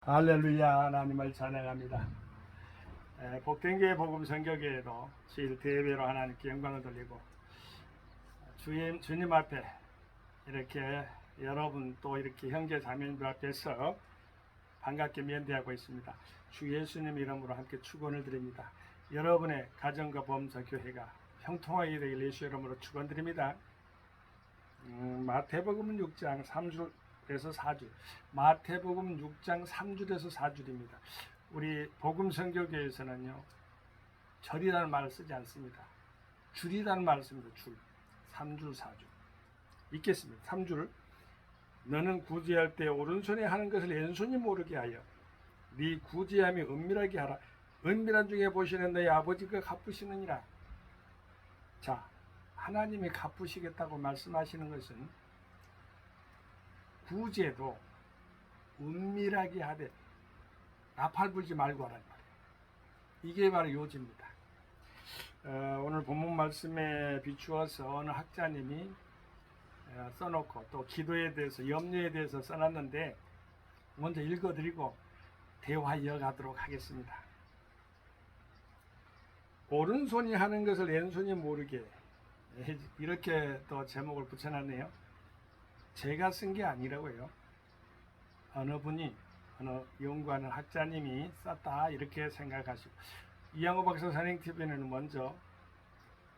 할렐루야. 하나님을 찬양합니다. 복된교회 복음선교교회도 주일 대회로 하나님께 영광을 돌리고 주님 앞에 이렇게 여러분 또 이렇게 형제 자매님들 앞에서 반갑게 면대하고 있습니다. 주 예수님 이름으로 함께 축원을 드립니다. 여러분의 가정과 범사교회가 형통하게 되길 예수 이름으로 축원드립니다. 마태복음 6장 3절에서 4절, 마태복음 6장 3절에서 4절입니다. 우리 복음선교교회에서는요, 절이라는 말을 쓰지 않습니다. 줄이라는 말을 씁니다. 줄. 3줄, 4줄. 읽겠습니다. 3줄. 너는 구제할 때 오른손에 하는 것을 왼손이 모르게 하여 네 구제함이 은밀하게 하라. 은밀한 중에 보시는 너희 아버지가 갚으시느니라. 자, 하나님이 갚으시겠다고 말씀하시는 것은 구제도 은밀하게 하되 나팔 불지 말고 하라는 말이에요. 이게 바로 요지입니다. 오늘 본문 말씀에 비추어서 어느 학자님이 써놓고 또 기도에 대해서 염려에 대해서 써놨는데 먼저 읽어드리고 대화 이어가도록 하겠습니다. 오른손이 하는 것을 왼손이 모르게, 이렇게 또 제목을 붙여놨네요. 제가 쓴 게 아니라고요. 어느 분이, 어느 연구하는 학자님이 썼다 이렇게 생각하시고, 이양호 박사 선행TV는 먼저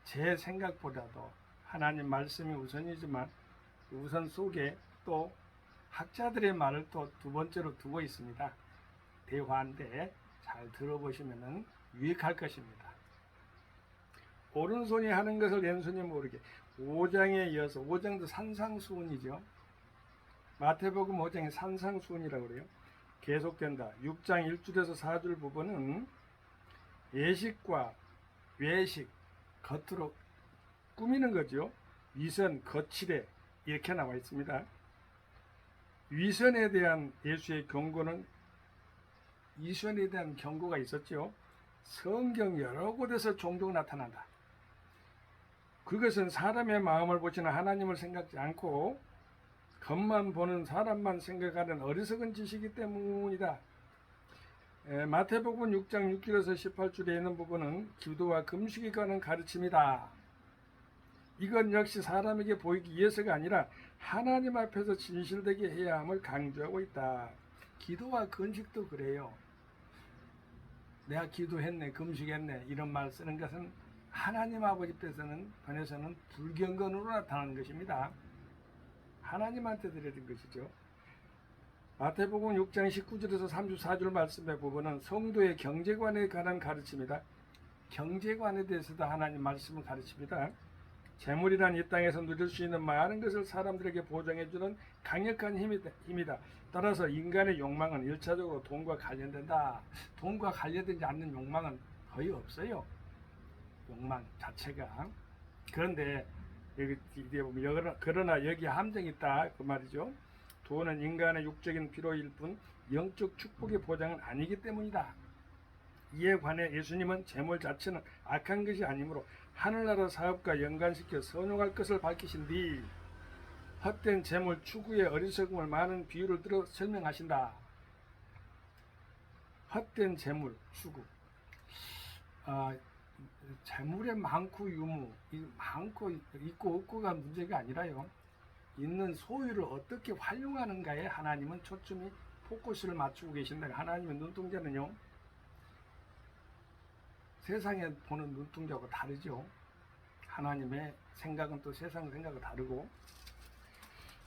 제 생각보다도 하나님 말씀이 우선이지만 우선 속에 또 학자들의 말을 또 두 번째로 두고 있습니다. 대화인데 잘 들어보시면 유익할 것입니다. 오른손이 하는 것을 왼손이 모르게, 5장에 이어서, 5장도 산상수훈이죠. 마태복음 5장이 산상수훈이라고 그래요. 계속된다. 6장 1절에서 4절 부분은 예식과 외식, 겉으로 꾸미는 거죠. 위선, 거칠에 이렇게 나와 있습니다. 위선에 대한 예수의 경고는, 위선에 대한 경고가 있었죠. 성경 여러 곳에서 종종 나타난다. 그것은 사람의 마음을 보시는 하나님을 생각지 않고 겉만 보는 사람만 생각하는 어리석은 지식이기 때문이다. 마태복음 6장 6절에서 18절에 있는 부분은 기도와 금식에 관한 가르침이다. 이건 역시 사람에게 보이기 위해서가 아니라 하나님 앞에서 진실되게 해야 함을 강조하고 있다. 기도와 금식도 그래요. 내가 기도했네, 금식했네 이런 말 쓰는 것은 하나님 아버지 편에서는 불경건으로 나타나는 것입니다. 하나님한테 드려진 것이죠. 마태복음 6장 19절에서 34절 말씀의 부분은 성도의 경제관에 관한 가르침이다. 경제관에 대해서도 하나님 말씀을 가르칩니다. 재물이란 이 땅에서 누릴 수 있는 많은 것을 사람들에게 보장해주는 강력한 힘이다. 따라서 인간의 욕망은 1차적으로 돈과 관련된다. 돈과 관련되지 않는 욕망은 거의 없어요. 욕망 자체가. 그런데 여기 보면 그러나 여기 함정이 있다 그 말이죠. 돈은 인간의 육적인 필요일 뿐 영적 축복의 보장은 아니기 때문이다. 이에 관해 예수님은 재물 자체는 악한 것이 아니므로 하늘나라 사업과 연관시켜 선용할 것을 밝히신 뒤 헛된 재물 추구의 어리석음을 많은 비유를 들어 설명하신다. 헛된 재물 추구. 재물의 많고 유무, 많고 있고 없고가 문제가 아니라요. 있는 소유를 어떻게 활용하는가에 하나님은 초점이 포커스를 맞추고 계신다. 하나님의 눈동자는요, 세상에 보는 눈동자하고 다르죠. 하나님의 생각은 또 세상 생각과 다르고,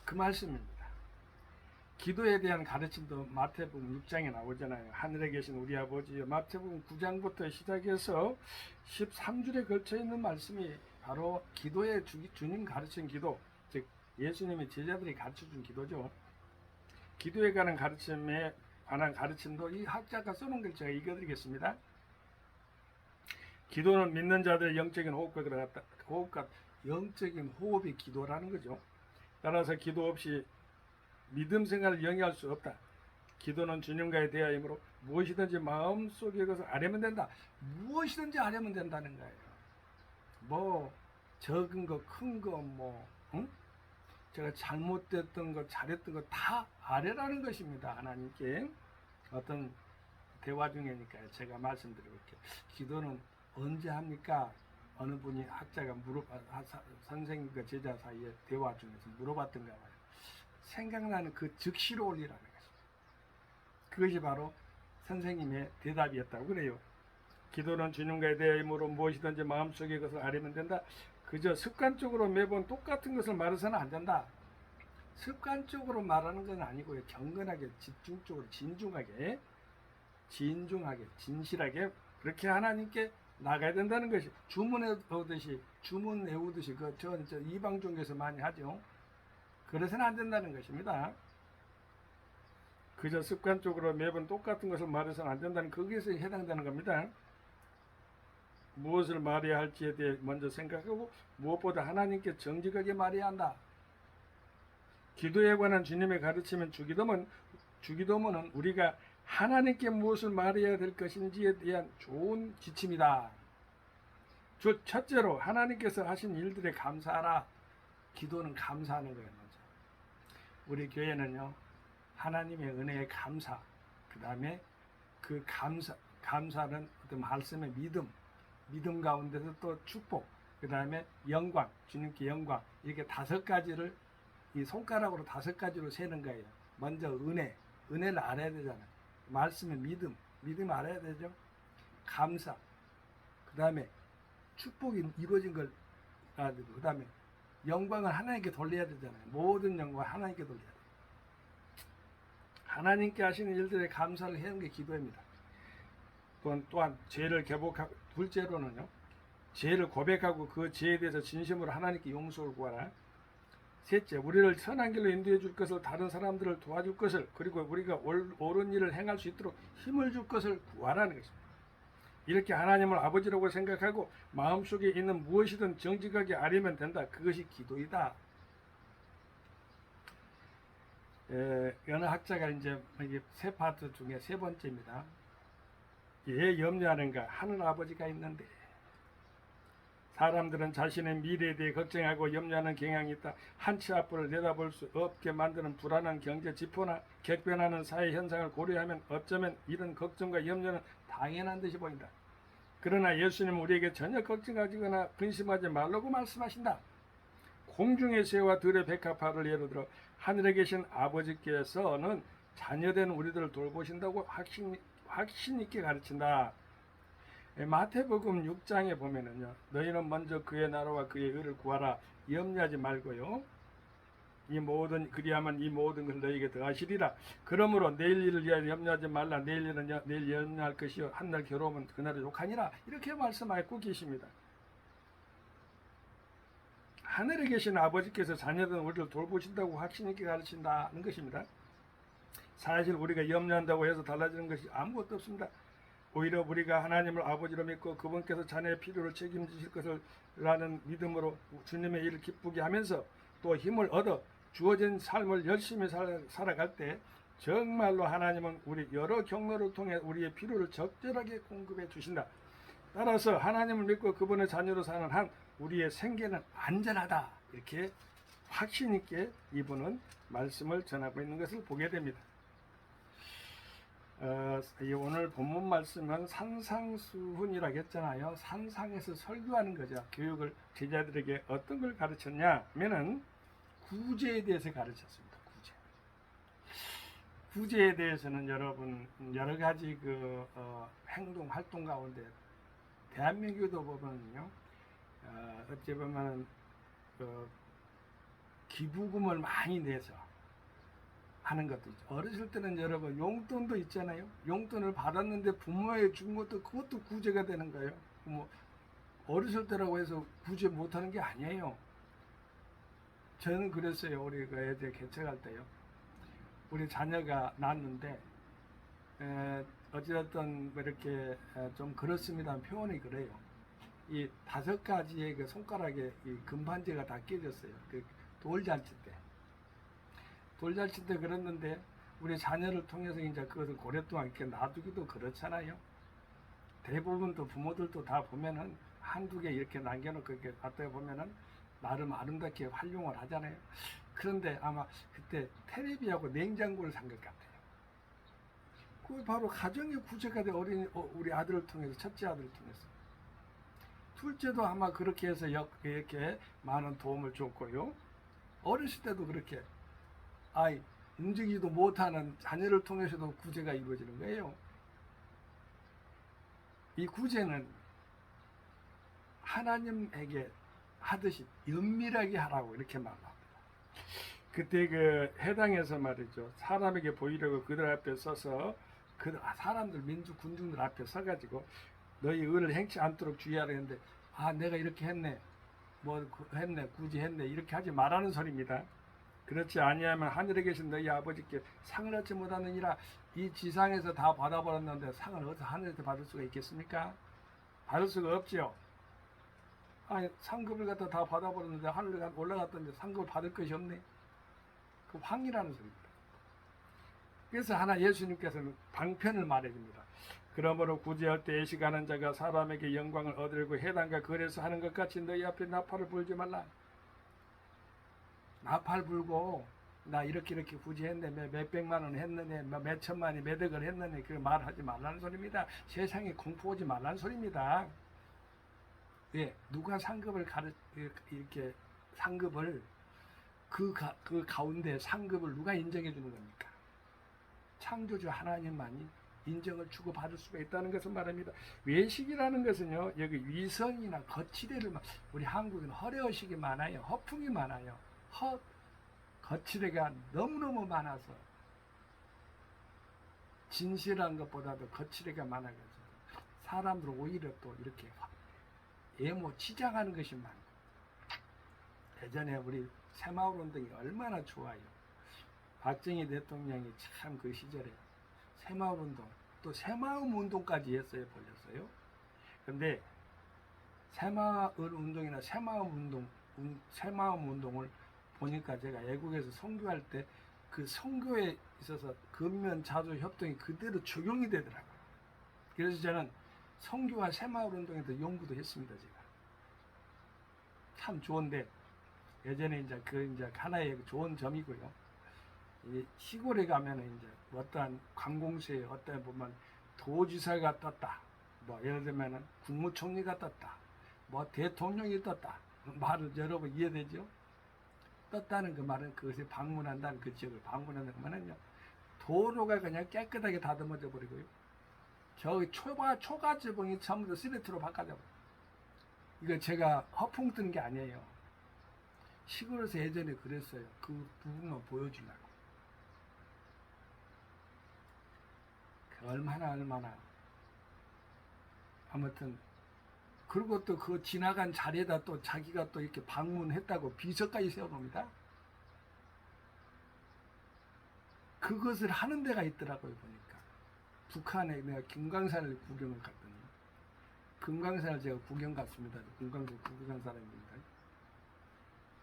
그 말씀입니다. 기도에 대한 가르침도 마태복음 6장에 나오잖아요. 하늘에 계신 우리 아버지요. 마태복음 9장부터 시작해서 13절에 걸쳐 있는 말씀이 바로 기도에 주님 가르친 기도, 즉 예수님의 제자들이 가르쳐준 기도죠. 기도에 관한 가르침에 관한 가르침도 이 학자가 써놓은 걸 제가 읽어드리겠습니다. 기도는 믿는 자들의 영적인 영적인 호흡이 기도라는 거죠. 따라서 기도 없이 믿음 생활을 영위할 수 없다. 기도는 주님과의 대화이므로 무엇이든지 마음속에 것을 아뢰면 된다. 무엇이든지 아뢰면 된다는 거예요. 뭐 적은 거, 큰 거, 제가 잘못됐던 거, 잘했던 거 다 아뢰라는 것입니다. 하나님께. 어떤 대화 중에니까요. 제가 말씀드려볼게요. 기도는 언제 합니까? 어느 분이 학자가 선생님과 제자 사이에 대화 중에서 물어봤던가 봐요. 생각나는 그 즉시로 올리라는 것입니다. 그것이 바로 선생님의 대답이었다고 그래요. 기도는 주님과의 대화이므로 무엇이든지 마음속의 것을 아뢰면 된다. 그저 습관적으로 매번 똑같은 것을 말해서는 안 된다. 습관적으로 말하는 건 아니고요. 경건하게, 집중적으로, 진중하게, 진실하게 그렇게 하나님께 나가야 된다는 것이 주문 외우듯이 저 이방 종교에서 많이 하죠. 그래서는 안 된다는 것입니다. 그저 습관적으로 매번 똑같은 것을 말해서는 안 된다는 거기에서 해당되는 겁니다. 무엇을 말해야 할지에 대해 먼저 생각하고 무엇보다 하나님께 정직하게 말해야 한다. 기도에 관한 주님의 가르침은 주기도문은 우리가 하나님께 무엇을 말해야 될 것인지에 대한 좋은 지침이다. 첫째로 하나님께서 하신 일들에 감사하라. 기도는 감사하는 거예요. 먼저. 우리 교회는요, 하나님의 은혜에 감사, 그 다음에 그 감사는 어떤 말씀의 믿음 가운데서 또 축복, 그 다음에 영광, 주님께 영광, 이렇게 5가지를 이 손가락으로 5가지로 세는 거예요. 먼저 은혜를 알아야 되잖아요. 말씀의 믿음 알아야 되죠. 감사, 그 다음에 축복이 이루어진 걸 알아야 되고, 그 다음에 영광을 하나님께 돌려야 되잖아요. 모든 영광을 하나님께 돌려야 돼요. 하나님께 하시는 일들에 감사를 하는 게 기도입니다. 또한 죄를 개복하고, 둘째로는요, 죄를 고백하고 그 죄에 대해서 진심으로 하나님께 용서를 구하라. 셋째, 우리를 선한 길로 인도해 줄 것을, 다른 사람들을 도와줄 것을, 그리고 우리가 옳은 일을 행할 수 있도록 힘을 줄 것을 구하라는 것입니다. 이렇게 하나님을 아버지라고 생각하고 마음속에 있는 무엇이든 정직하게 아뢰면 된다. 그것이 기도이다. 어느 학자가 이제 이게 세 파트 중에 세 번째입니다. 왜 염려하는가? 하늘 아버지가 있는데. 사람들은 자신의 미래에 대해 걱정하고 염려하는 경향이 있다. 한치 앞을 내다볼 수 없게 만드는 불안한 경제 지표나 격변하는 사회 현상을 고려하면 어쩌면 이런 걱정과 염려는 당연한 듯이 보인다. 그러나 예수님은 우리에게 전혀 걱정하거나 근심하지 말라고 말씀하신다. 공중의 새와 들의 백합화를 예로 들어 하늘에 계신 아버지께서는 자녀된 우리들을 돌보신다고 확신 있게 가르친다. 마태복음 6장에 보면은요, 너희는 먼저 그의 나라와 그의 의를 구하라. 염려하지 말고요. 그리하면 이 모든 것을 너희에게 더하시리라. 그러므로 내일 일을 위하여 염려하지 말라. 내일 일은 내일 염려할 것이요 한날 괴로우면 그날을 욕하니라. 이렇게 말씀하고 계십니다. 하늘에 계신 아버지께서 자녀된 우리를 돌보신다고 확신 있게 가르친다는 것입니다. 사실 우리가 염려한다고 해서 달라지는 것이 아무것도 없습니다. 오히려 우리가 하나님을 아버지로 믿고 그분께서 자녀의 필요를 책임지실 것을 라는 믿음으로 주님의 일을 기쁘게 하면서 또 힘을 얻어 주어진 삶을 열심히 살아갈 때 정말로 하나님은 우리 여러 경로를 통해 우리의 필요를 적절하게 공급해 주신다. 따라서 하나님을 믿고 그분의 자녀로 사는 한 우리의 생계는 안전하다. 이렇게 확신 있게 이분은 말씀을 전하고 있는 것을 보게 됩니다. 오늘 본문 말씀은 산상수훈이라고 했잖아요. 산상에서 설교하는 거죠. 교육을 제자들에게 어떤 걸 가르쳤냐 하면은 구제에 대해서 가르쳤습니다. 구제에 대해서는 여러분 여러 가지 행동 활동 가운데 대한민국도 보면요, 어찌 보면은 기부금을 많이 내서 하는 것도 있죠. 어렸을 때는 여러분 용돈도 있잖아요. 용돈을 받았는데 부모에 준 것도 그것도 구제가 되는 거예요. 어렸을 때라고 해서 구제 못하는 게 아니에요. 저는 그랬어요. 우리가 애들 개척할 때요. 우리 자녀가 낳았는데 어찌됐든 이렇게 좀 그렇습니다. 표현이 그래요. 이 5가지의 그 손가락에 이 금반지가 다 깨졌어요. 그 돌잔치 때. 돌잔치 때 그랬는데 우리 자녀를 통해서 이제 그것을 오랫동안 이렇게 놔두기도 그렇잖아요. 대부분 또 부모들도 다 보면은 한두 개 이렇게 남겨놓고 이렇게 갖다 보면은 나름 아름답게 활용을 하잖아요. 그런데 아마 그때 테레비하고 냉장고를 산 것 같아요. 그 바로 가정의 구제가 돼. 우리 아들을 통해서, 첫째 아들을 통해서. 둘째도 아마 그렇게 해서 이렇게 많은 도움을 줬고요. 어렸을 때도 그렇게 움직이지도 못하는 자녀를 통해서도 구제가 이루어지는 거예요. 이 구제는 하나님에게 하듯이 은밀하게 하라고 이렇게 말합니다. 그때 그 해당에서 말이죠. 사람에게 보이려고 그들 앞에 서서 그 사람들, 민주 군중들 앞에 서가지고 너희 의를 행치 않도록 주의하라 했는데, 내가 이렇게 했네, 했네, 굳이 했네, 이렇게 하지 말라는 소리입니다. 그렇지 아니하면 하늘에 계신 너희 아버지께 상을 얻지 못하느니라. 이 지상에서 다 받아버렸는데 상을 어디서 하늘에서 받을 수가 있겠습니까? 받을 수가 없지요. 상급을 갖다 다 받아버렸는데 하늘에 올라갔던데 상급을 받을 것이 없네. 그 황이라는 소리입니다. 그래서 하나 예수님께서는 방편을 말해줍니다. 그러므로 구제할 때 애식하는 자가 사람에게 영광을 얻으려고 해당과 거래서 하는 것 같이 너희 앞에 나팔을 불지 말라. 나팔 불고 나 이렇게 구제했네, 몇 백만 원 했느냐, 몇 천만이 몇 억을 했느냐, 그 말하지 말라는 소리입니다. 세상에 공포 오지 말라는 소리입니다. 예, 누가 상급을 이렇게 상급을 그 가운데 상급을 누가 인정해 주는 겁니까? 창조주 하나님만이 인정을 주고 받을 수가 있다는 것을 말합니다. 외식이라는 것은요, 여기 위선이나 거칠애를, 우리 한국은 허례허식이 많아요. 허풍이 많아요. 거칠애가 너무너무 많아서 진실한 것보다도 거칠애가 많아가지고 사람들 오히려 또 이렇게 예모 치장하는 것이 많고. 예전에 우리 새마을 운동이 얼마나 좋아요. 박정희 대통령이 참 그 시절에 새마을 운동, 또 새마음 운동까지 했어요. 벌렸어요. 근데 새마을 운동이나 새마음 운동을 보니까 제가 애국에서 선교할 때 그 선교에 있어서 근면 자조 협동이 그대로 적용이 되더라고요. 그래서 저는 선교와 새마을 운동에 도 연구도 했습니다. 제가 참 좋은데, 예전에 이제 하나의 좋은 점이고요. 시골에 가면은 이제 어떠한 관공서에 어떤 보면 도지사가 떴다, 예를 들면은 국무총리가 떴다, 대통령이 떴다, 말을 여러분 이해되죠? 떴다는 그 말은 그것을 방문한다는, 그 지역을 방문하는 그 말은요, 도로가 그냥 깨끗하게 다듬어져 버리고요, 저기 초가 지붕이 전부 다 시멘트로 바꿔져 버려요. 이거 제가 허풍 뜬 게 아니에요. 시골에서 예전에 그랬어요. 그 부분만 보여주려고. 얼마나 아무튼, 그리고 또 그 지나간 자리에다 또 자기가 또 이렇게 방문했다고 비서까지 세워놓습니다. 그것을 하는 데가 있더라고요. 보니까 북한에 내가 금강산을 구경을 갔더니, 금강산을 제가 구경 갔습니다. 금강산 구경한 사람입니다.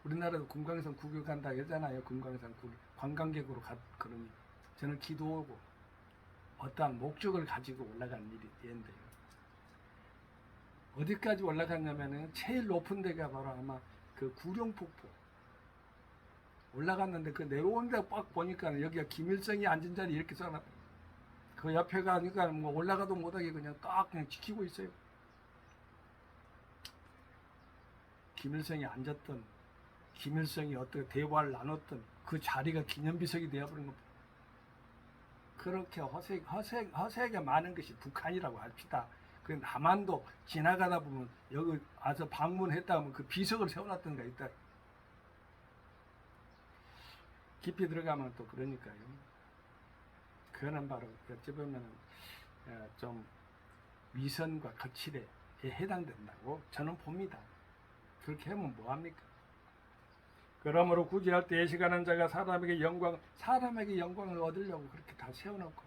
우리나라도 금강산 구경 간다 하잖아요. 금강산 관광객으로 그러니 저는 기도하고 어떠한 목적을 가지고 올라간 일인데요. 어디까지 올라갔냐면은 제일 높은 데가 바로 아마 그 구룡폭포 올라갔는데, 그 내려온 데 딱 보니까 여기가 김일성이 앉은 자리 이렇게 써놨. 그 옆에 가니까 올라가도 못하게 그냥 지키고 있어요. 김일성이 앉았던, 김일성이 어떻게 대화를 나눴던 그 자리가 기념비석이 되어버린 겁니다. 그렇게 허세가 많은 것이 북한이라고 합시다. 그 남한도 지나가다 보면 여기 와서 방문했다 하면 그 비석을 세워놨던 게 있다. 깊이 들어가면 또 그러니까요. 그거는 바로 어찌 보면 좀 위선과 거칠에 해당된다고 저는 봅니다. 그렇게 하면 뭐합니까? 그러므로 구제할 때 예식하는 자가 사람에게 영광을 얻으려고 그렇게 다 세워놓고,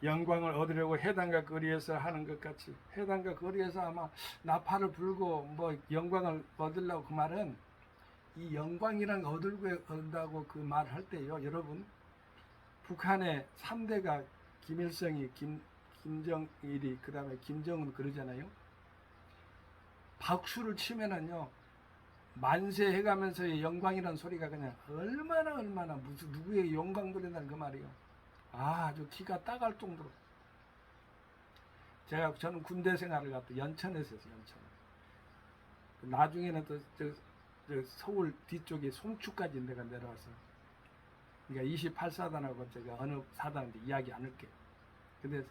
영광을 얻으려고 해당과 거리에서 하는 것 같이, 해당과 거리에서 아마 나팔을 불고 영광을 얻으려고, 그 말은 이 영광이란 얻는다고 그 말을 할 때요, 여러분, 북한의 3대가 김일성이, 김정일이, 그 다음에 김정은 그러잖아요. 박수를 치면은요, 만세 해가면서의 영광이라는 소리가 그냥 얼마나 무슨 누구의 영광 노린다는 그 말이요. 아주 기가 따갈 정도로. 저는 군대 생활을 갔다 연천에서 했어요. 연천. 나중에는 또 저 서울 뒤쪽에 송추까지 내가 내려와서, 그러니까 28사단하고 제가 어느 사단인지 이야기 안 할게요. 근데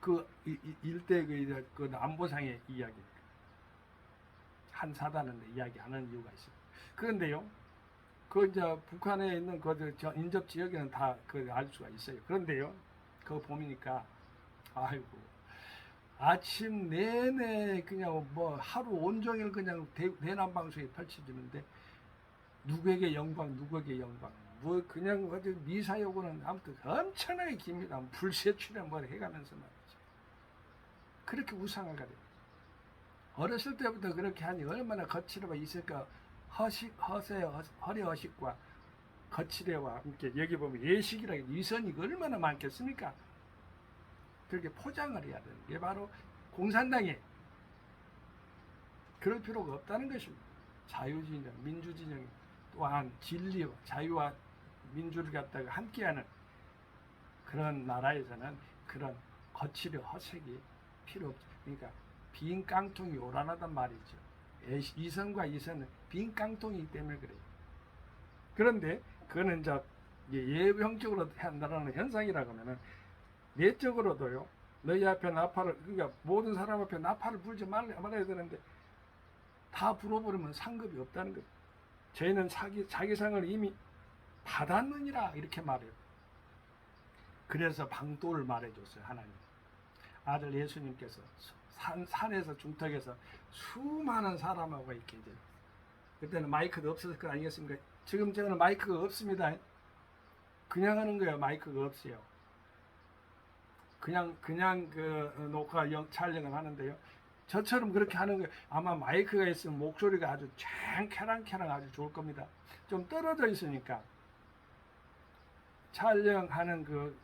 그 일대 그 안보상의 이야기, 한 사단인데 이야기 안 하는 이유가 있어요. 그런데요, 그 이제 북한에 있는 그 인접 지역에는 다 그 알 수가 있어요. 그런데요, 그거 보니까 아이고, 아침 내내 그냥 뭐 하루 온종일 그냥 대남 방송이 펼쳐지는데, 누구에게 영광, 누구에게 영광, 뭐 그냥 어디 미사 요구는 아무튼 엄청나게 깁니다. 불새 출연 뭘 해가면서 말이죠. 그렇게 우상화가 돼요. 어렸을 때부터 그렇게 하니 얼마나 거칠어가 있을까. 허리 허식과 거칠애와 함께, 여기 보면 예식이라 위선이 얼마나 많겠습니까? 그렇게 포장을 해야 되는 게 바로 공산당이에요. 그럴 필요가 없다는 것입니다. 자유진영, 민주진영, 또한 진리와 자유와 민주를 갖다가 함께하는 그런 나라에서는 그런 거칠애 허색이 필요 없죠. 그러니까 빈 깡통이 요란하단 말이죠. 이선과 이선은 빈 깡통이기 때문에 그래요. 그런데 그거는 이제 예형적으로 한다는 현상이라고 하면은, 내적으로도요, 너희 앞에 나팔을, 그러니까 모든 사람 앞에 나팔을 불지 말아야 되는데 다 불어버리면 상급이 없다는 거예요. 저희는 자기 상을 이미 받았느니라 이렇게 말해요. 그래서 방도를 말해줬어요. 하나님 아들 예수님께서 산에서 중턱에서 수많은 사람하고 이렇게, 이제 그때는 마이크도 없었을 거 아니겠습니까? 지금 저는 마이크가 없습니다. 그냥 하는 거예요. 마이크가 없어요. 그냥 그 녹화 촬영을 하는데요, 저처럼 그렇게 하는 거예요. 아마 마이크가 있으면 목소리가 아주 kä랑kä랑 아주 좋을 겁니다. 좀 떨어져 있으니까 촬영하는 그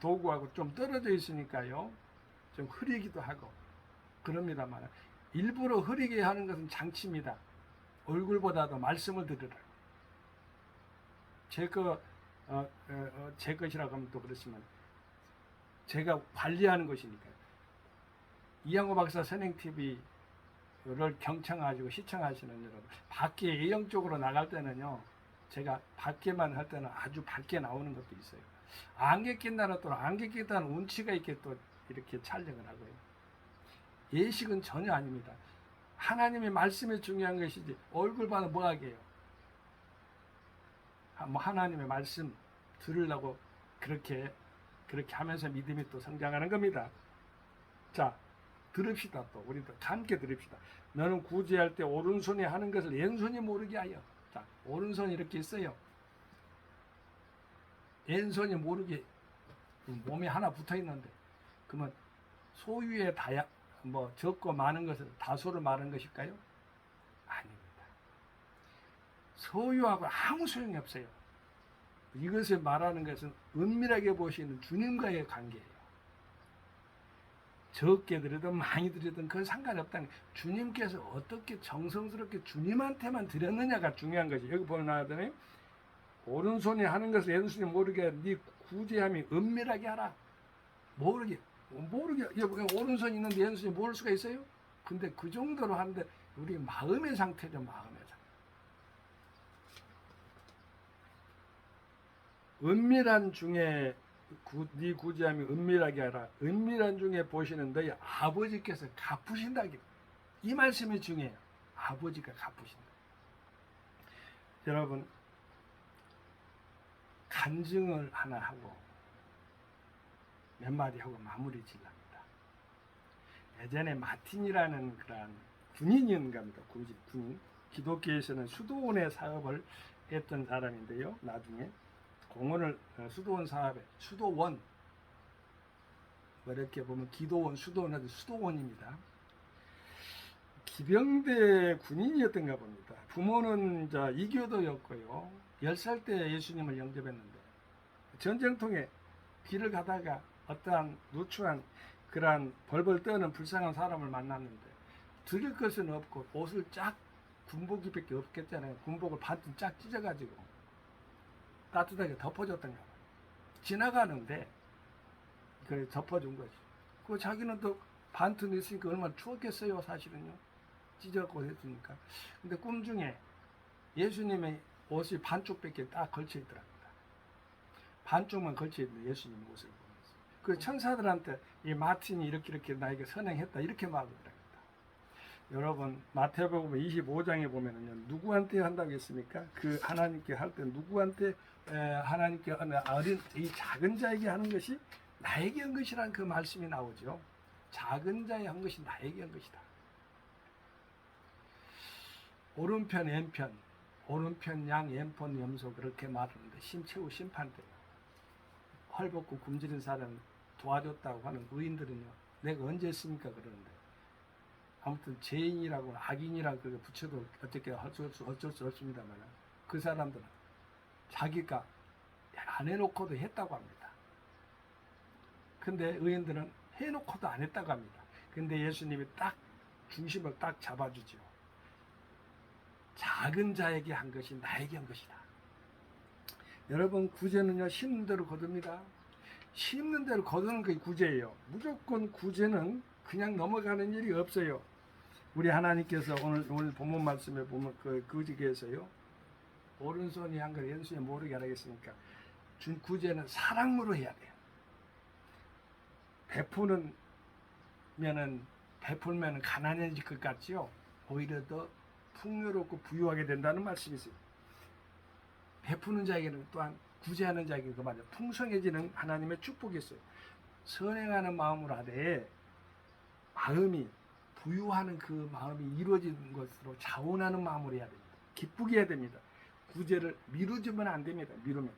도구하고 좀 떨어져 있으니까요, 좀 흐리기도 하고 그럽니다만, 일부러 흐리게 하는 것은 장치입니다. 얼굴보다도 말씀을 들으라. 제 것이라고 하면 또 그렇지만 제가 관리하는 것이니까요. 이양호 박사 선행TV를 경청하시고 시청하시는 여러분, 밖에 예형적으로 나갈 때는요, 제가 밖에만 할 때는 아주 밝게 나오는 것도 있어요. 안개 낀 날은 또 안개 낀다는 운치가 있게 또 이렇게 촬영을 하고요. 예식은 전혀 아닙니다. 하나님의 말씀이 중요한 것이지 얼굴 봐도 뭐하게요. 뭐 하나님의 말씀 들으려고 그렇게 하면서 믿음이 또 성장하는 겁니다. 자, 들읍시다. 또 우리도 함께 들읍시다. 너는 구제할 때 오른손이 하는 것을 왼손이 모르게 하여. 자, 오른손이 이렇게 있어요. 왼손이 모르게 몸에 하나 붙어 있는데, 그러면 소유의 적고 많은 것을 다소를 말하는 것일까요? 아닙니다. 소유하고 아무 소용이 없어요. 이것을 말하는 것은 은밀하게 보시는 주님과의 관계예요. 적게 드리든 많이 드리든 그건 상관없다는 거예요. 주님께서 어떻게 정성스럽게 주님한테만 드렸느냐가 중요한 거지. 여기 보면 나왔더니 오른손이 하는 것을 왼손이 모르게 네 구제함이 은밀하게 하라. 모르게 오른손이 있는데 왼손이 모를 수가 있어요? 근데 그 정도로 하는데 우리 마음의 상태죠. 마음의 상태. 은밀한 중에 네 구제함이 은밀하게 하라. 은밀한 중에 보시는 너희 아버지께서 갚으신다. 이 말씀이 중요해요. 아버지가 갚으신다. 여러분, 간증을 하나 하고 몇 마디 하고 마무리 지랍니다. 예전에 마틴이라는 그런 군인이었는가 합니다. 군인. 기독교에서는 수도원의 사업을 했던 사람인데요. 나중에 공원을 수도원 사업에 수도원, 이렇게 보면 기도원, 수도원, 수도원입니다. 기병대 군인이었던가 봅니다. 부모는 이교도였고요. 10살 때 예수님을 영접했는데, 전쟁통에 길을 가다가 어떠한 누추한 그러한 벌벌 떠는 불쌍한 사람을 만났는데 드릴 것은 없고 옷을 쫙 군복이밖에 없겠잖아요. 군복을 반쯤 쫙 찢어가지고 따뜻하게 덮어줬던 거야. 지나가는데 그래 덮어준 거지. 그 자기는 또 반틈 있으니까 얼마나 추웠겠어요, 사실은요. 찢어갖고 했으니까. 근데 꿈 중에 예수님의 옷이 반쪽밖에 딱 걸쳐 있더랍니다. 반쪽만 걸쳐 있는 예수님 옷을 보면서. 그 천사들한테 이 마틴이 이렇게 나에게 선행했다 이렇게 말하더랍니다. 여러분 마태복음 25장에 보면은요 누구한테 한다고 했습니까? 그 하나님께 할 때 누구한테 하나님께 하는 어린 이 작은 자에게 하는 것이 나에게 한 것이라는 그 말씀이 나오죠. 작은 자에 한 것이 나에게 한 것이다. 오른편 왼편 오른편 양 왼편 염소 그렇게 말하는데 심채후 심판 때 헐벗고 굶주린 사람 도와줬다고 하는 의인들은요 내가 언제 했습니까 그러는데 아무튼 죄인이라고 악인이라고 그렇게 붙여도 어떻게 어쩔 수 없습니다만 그 사람들은 자기가 안 해놓고도 했다고 합니다. 근데 의인들은 해놓고도 안 했다고 합니다. 근데 예수님이 딱 중심을 딱 잡아주죠. 작은 자에게 한 것이 나에게 한 것이다. 여러분 구제는요 심는 대로 거둡니다. 심는 대로 거두는 게 구제예요. 무조건 구제는 그냥 넘어가는 일이 없어요. 우리 하나님께서 오늘 본문 말씀에 보면 그 구제에서요 오른손이 한 걸 왼손이 모르게 하라겠으니까 준 구제는 사랑으로 해야 돼요. 베풀면은 가난해질 것 같지요. 오히려 더 풍요롭고 부유하게 된다는 말씀이 있어요. 베푸는 자에게는 또한 구제하는 자에게는 그 말이야 풍성해지는 하나님의 축복이 있어요. 선행하는 마음으로 하되 마음이 부유하는 그 마음이 이루어지는 것으로 자원하는 마음으로 해야 됩니다. 기쁘게 해야 됩니다. 구제를 미루지면 안 됩니다. 미루면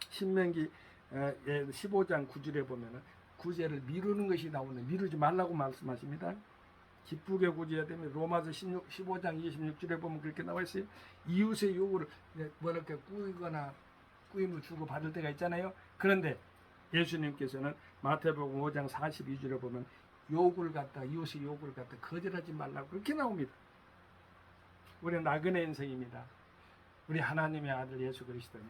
신명기 15장 9절에 보면은 구제를 미루는 것이 나오는 미루지 말라고 말씀하십니다. 기쁘게 구제해야 됩니다. 로마서 15장 26절에 보면 그렇게 나와 있어요. 이웃의 요구를 뭐랄까 꾸이거나 꾸임을 주고 받을 때가 있잖아요. 그런데 예수님께서는 마태복음 5장 42절에 보면 요구를 갖다 이웃의 요구를 갖다 거절하지 말라고 그렇게 나옵니다. 우리는 나그네 인생입니다. 우리 하나님의 아들 예수 그리스도는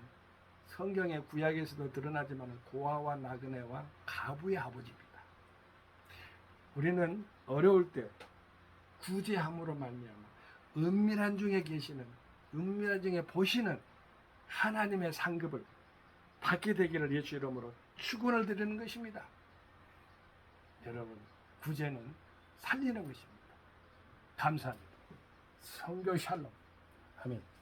성경의 구약에서도 드러나지만 고아와 나그네와 가부의 아버지입니다. 우리는 어려울 때 구제함으로 말미암아 은밀한 중에 계시는 은밀한 중에 보시는 하나님의 상급을 받게 되기를 예수 이름으로 축원을 드리는 것입니다. 여러분 구제는 살리는 것입니다. 감사합니다. 성교 샬롬. 아멘.